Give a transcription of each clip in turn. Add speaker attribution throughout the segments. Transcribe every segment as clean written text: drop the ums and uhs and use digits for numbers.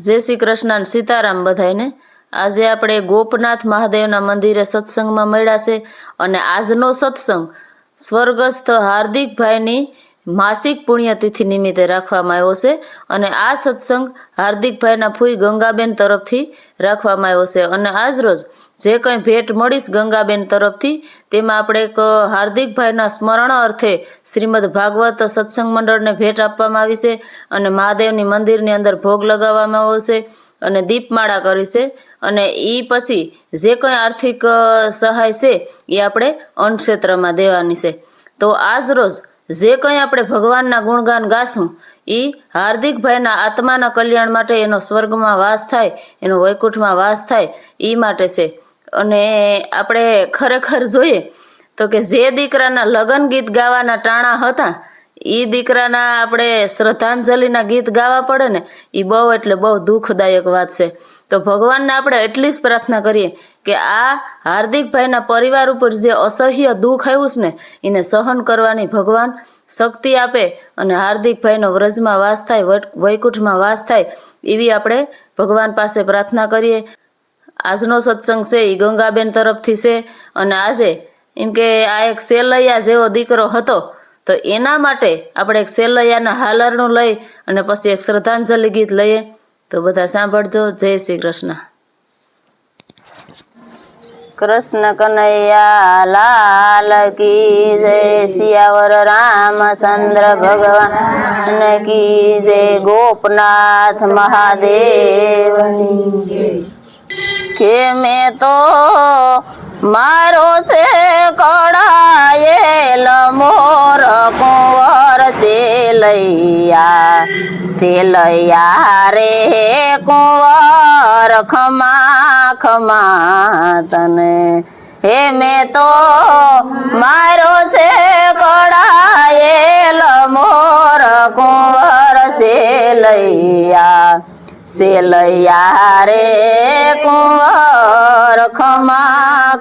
Speaker 1: जय श्री कृष्ण सीताराम बधाईने। આજે આપણે ગોપનાથ મહાદેવના મંદિરે સત્સંગમાં મળ્યા છે અને આજનો સત્સંગ સ્વર્ગસ્થ હાર્દિકભાઈની માસિક પુણ્યતિથિ નિમિત્તે રાખવામાં આવ્યો છે અને આ સત્સંગ હાર્દિકભાઈના ફૂઈ ગંગાબેન તરફથી રાખવામાં આવ્યો છે અને આજ રોજ જે કંઈ ભેટ મળીશ ગંગાબેન તરફથી તેમાં આપણે એક હાર્દિકભાઈના સ્મરણ અર્થે શ્રીમદ ભાગવત સત્સંગ મંડળને ભેટ આપવામાં આવી છે અને મહાદેવની મંદિરની અંદર ભોગ લગાવવામાં આવ્યો છે અને દીપમાળા કરી છે અને એ પછી જે કંઈ આર્થિક સહાય છે એ આપણે અન્ન ક્ષેત્રમાં દેવાની છે। તો આજ રોજ જે કંઈ આપણે ભગવાનના ગુણગાન ગાશું એ હાર્દિકભાઈના આત્માના કલ્યાણ માટે, એનો સ્વર્ગમાં વાસ થાય, એનો વૈકુંઠમાં વાસ થાય એ માટે છે। અને આપણે ખરેખર જોઈએ તો કે જે દીકરાના લગ્ન ગીત ગાવાના ટાણા હતા એ દીકરાના આપણે શ્રદ્ધાંજલિના ગીત ગાવા પડે ને એ બહુ એટલે બહુ દુઃખદાયક વાત છે। તો ભગવાનને આપણે એટલી જ પ્રાર્થના કરીએ કે આ હાર્દિકભાઈના પરિવાર ઉપર જે અસહ્ય દુઃખ આવ્યું છે ને એને સહન કરવાની ભગવાન શક્તિ આપે અને હાર્દિકભાઈનો વ્રજમાં વાસ થાય, વૈકુંઠમાં વાસ થાય એવી આપણે ભગવાન પાસે પ્રાર્થના કરીએ। આજનો સત્સંગ છે એ ગંગાબેન તરફથી છે અને આજે એમ કે આ એક સેલૈયા જેવો દીકરો હતો તો એના માટે આપણે એક સેલૈયાના હાલરનું લઈ અને પછી એક શ્રદ્ધાંજલિ ગીત લઈએ। તો બધા સાંભળજો। જય શ્રી કૃષ્ણ। कृष्ण कन्हैया लाल की जय, सियावर रामचंद्र भगवान की जय, गोपनाथ महादेव के मैं तो मारो से कड़ाયેલ मोर कुंवर चेलैया चेलैया रे कुंवर खमा खमा तने हे मैं तो मारो से कड़ाયેલ मोर कुंवर चेलैया चेलैया रे कुंवर खमा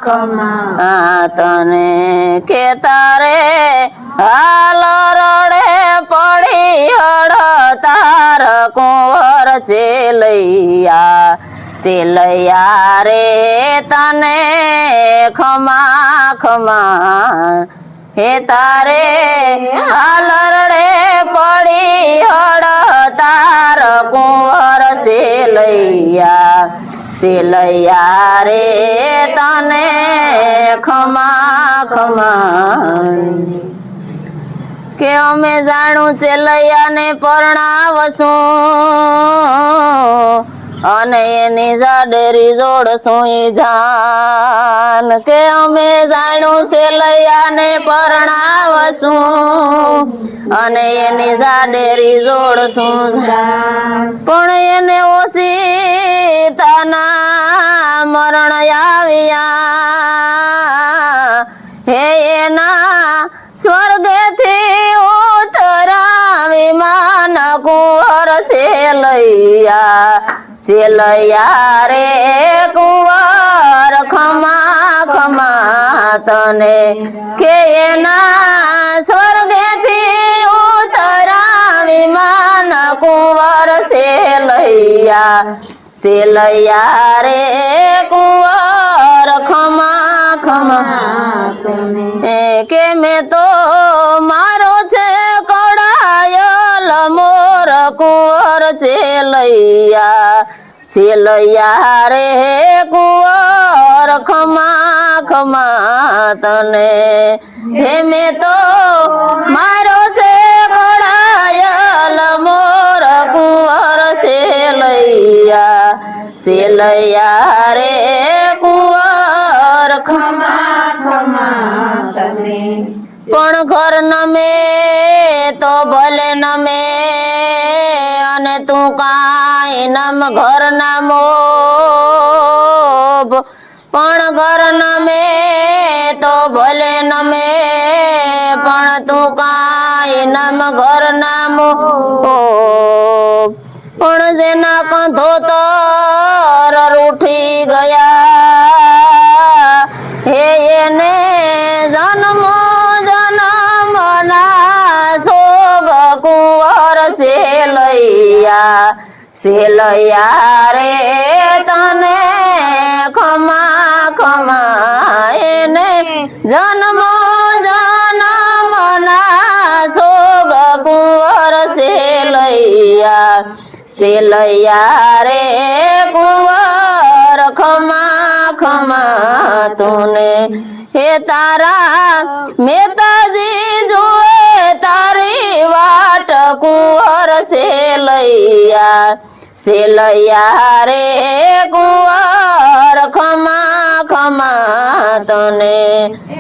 Speaker 1: खमा तने के तारे हाल रड़े पड़ी हड़ तार कुंवर चेलैया चेलैया रे तने खमा खमा हे तारे हाल रड़े पड़ी हड़ तार कुंवर चेलैया चेलैया रे तने खमा खमा के अमे जाणू चेलैया ने परणावशुं अने एनी जाडेरी जोड़शुं ई जान के अमे जाणू चेलैया ने परणावशुं अने एनी जाडेरी जोड़शुं पण एने ओसीताना मरण आव्या हे एना स्वर्गेथी उतरा विमान कुंवर चेलैया चेलैया रे कुंवर खमा खमा तने के एना स्वर्गेथी उतरा विमान कुंवर चेलैया चेलैया रे कुंवर खमा खमा के मैं तो मारो छे कड़ाયેલ मोर कुंवर चेलैया चेलैया रे कुंवर खमा खमा तने हे मैं तो मारो छे कड़ाયેલ मोर कुंवर चेलैया चेलैया रे कुंवर खमा खमा तने पण घर नमे तो भले नमे अने तू काई नम घर ना मोब पण घर नमे तो भले नमे पण तू काई नम घर ना मोब पण जेना कंधो तर रूठी गया हे एने जन्म जन्म ना सोग कुंवर चेलैया સેલૈયા રે તને ખમા ખમા એને જન્મો જન્મના સોગ કુંવર સેલૈયા સેલૈયા રે કુંવર ખમા ખમા તુને હે તારા મેતાજી જોએ તારી વાટ કુંવર સેલૈયા સેલૈયા રે કુંવર ખમા ખમા તને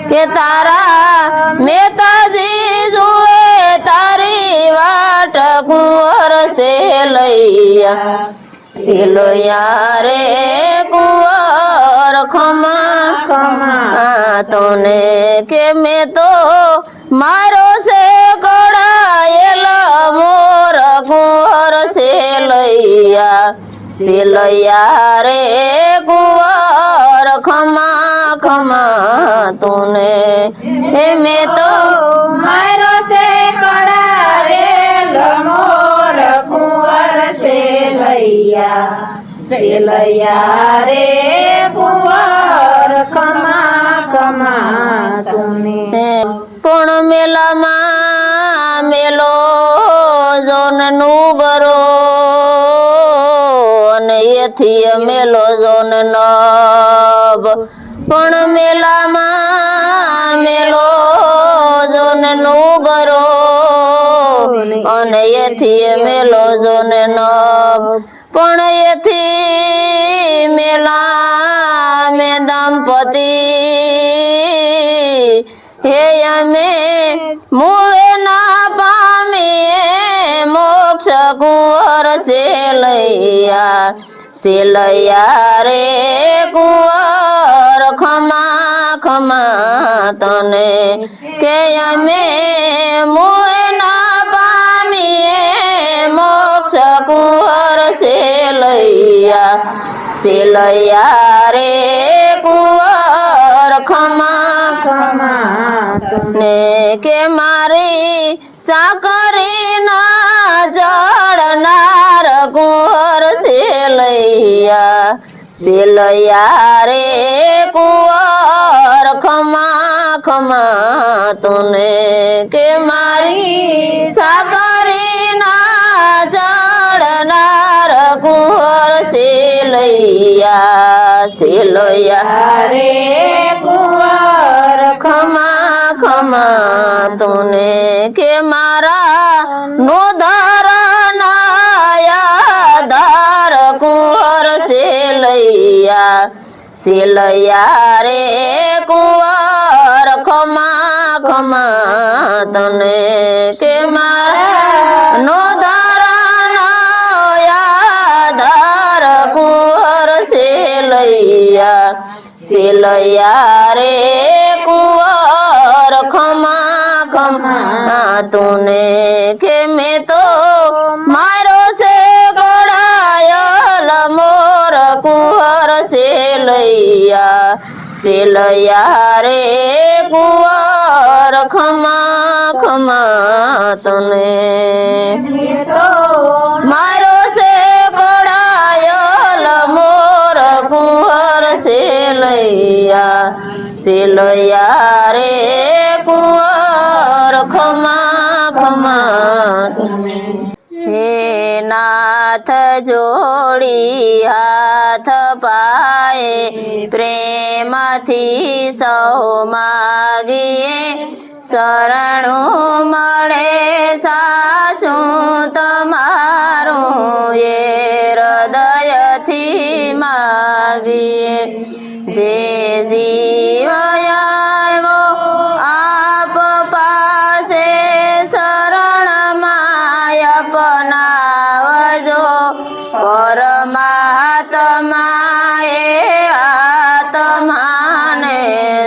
Speaker 1: કે તારા મેતાજી જોએ તારી વાટ કુંવર સેલૈયા સેલૈયા રે કુંવર ખમા ખમા તને કે મેં તો મારો છે કડાયેલ મોર કુંવર સેલૈયા સેલૈયા રે કુંવર ખમા ખમા તુને હે મેં તો
Speaker 2: મારો સે કડાયેલ મોર કુંવર સેલૈયા સેલૈયા રે કુંવર ખમા ખમા તુને
Speaker 1: પણ મેલામાં મેલો જોનનું ગરો અને એથી મેલો જોન નબ પણ મેલામાં મેલો જોનનું ગરો અને એથી મેલો જોન નબ પણ એથી મેલા મે દંપતી હે અમે મુએ ના પામીએ મોક્ષ કુંવર સેલૈયા સેલૈયા રે કુંવર ખમા ખમા તને કે અમે મુએ ના પામીએ મોક્ષ કુંવર સેલૈયા સેલૈયા રે કુંવર ખમા
Speaker 2: ખમા તુને
Speaker 1: ને કે મારી ચાકરી ના જડનાર કુંવર સેલૈયા સેલૈયા રે કુંવર ખમા ખમા તુને કે મારી સાકરી ના જડનાર કુંવર સેલૈયા સેલૈયા
Speaker 2: રે કુંવર
Speaker 1: ખમા ખમા તુને કે મારા નો ધારનાયા ધાર કુંવર સેલૈયા સેલૈયા રે કુંવર ખમા ખમા તને કે મારા નો ધારનાયા ધાર કુંવર સેલૈયા સેલૈયા રે કુંવર ખમા ખમા તુને કે મેં તો મારો છે કડાયેલ મોર કુંવર સેલૈયા સેલૈયા રે કુંવર ખમા ખમા તને મારો છે કડાયેલ મોર કુંવર સેલૈયા સેલૈયા રે કુંવર ખમા ખમા હે નાથ જોડી હાથ પાએ પ્રેમથી સૌ માગીએ શરણું મળે સાચું તમારું એ હૃદયથી માગીએ જે જીવ આવ્યો આપ પાસે શરણમાં અપનાવજો પરમાત્મા એ આત્માને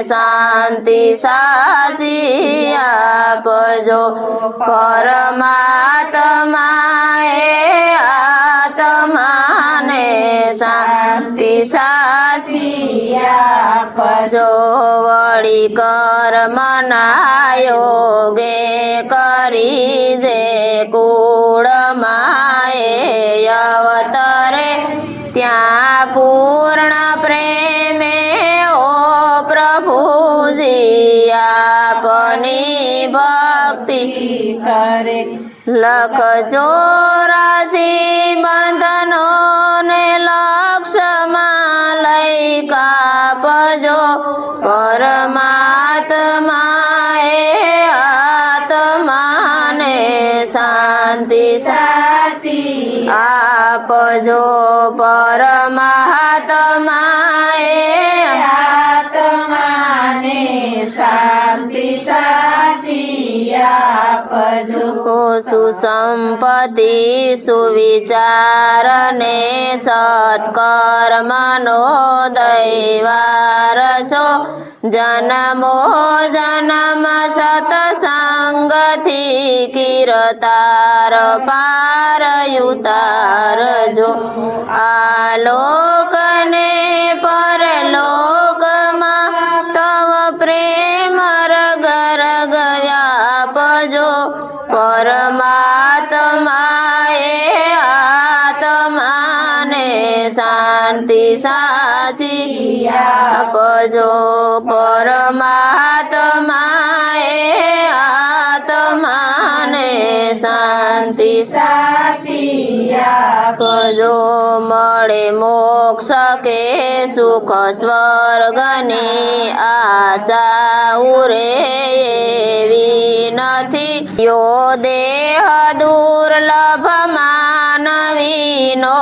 Speaker 1: શાંતિ સાચી આપજો પરમાત્મા એ આત્માને શાંતિ સાચી
Speaker 2: આપજો.
Speaker 1: જો વળી કર્મના યોગે કરી જે કુળમાએ અવતરે ત્યાં પૂર્ણ પ્રેમે ઓ પ્રભુજી આપની ભક્તિ
Speaker 2: કરે
Speaker 1: લખ 84 બંધનોને લક્ષમાં લઈ કાપજો પરમાત્માએ આત્માને શાંતિ
Speaker 2: સાચી
Speaker 1: આપજો પરમાત્માએ
Speaker 2: આત્માને શાંતિ સાચી આપજો.
Speaker 1: સુસંપત્તિ સુવિચાર ને સત્કર્મનો દૈવારસો જન્મો જન્મ સતસંગથી કીર્તાર પાર ઉતારજો આલોકને પરલોકમાં તવ પ્રેમ રગ રગ વ્યાપજો પરમાત્માએ આત્માને શાંતિ સાચી આપજો પરમાત્માએ આત્માને શાંતિ
Speaker 2: સાચી
Speaker 1: આપજો મળે મોક્ષ કે સુખ સ્વર્ગની આશા ઉરે એવી નથી યો દેહ દુર્લભ માનવીનો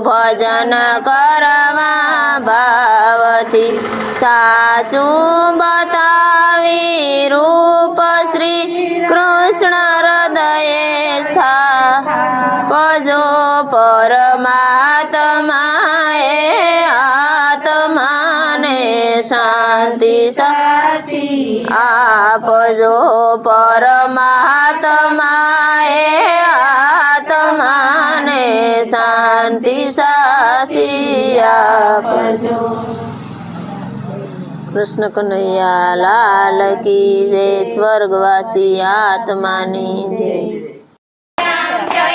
Speaker 1: ભજન કરવા ભાવથી સાચું બતાવી રૂપ શ્રી કૃષ્ણ હૃદયે સ્થાપજો પરમાત્માએ આત્માને શાંતિ
Speaker 2: સાચી
Speaker 1: આપજો પરમાત્માએ આત્માને શાંતિ સાચી આપજો. કૃષ્ણ કનૈયા લાલ કી જય સ્વર્ગવાસી આત્માની જય.
Speaker 2: જય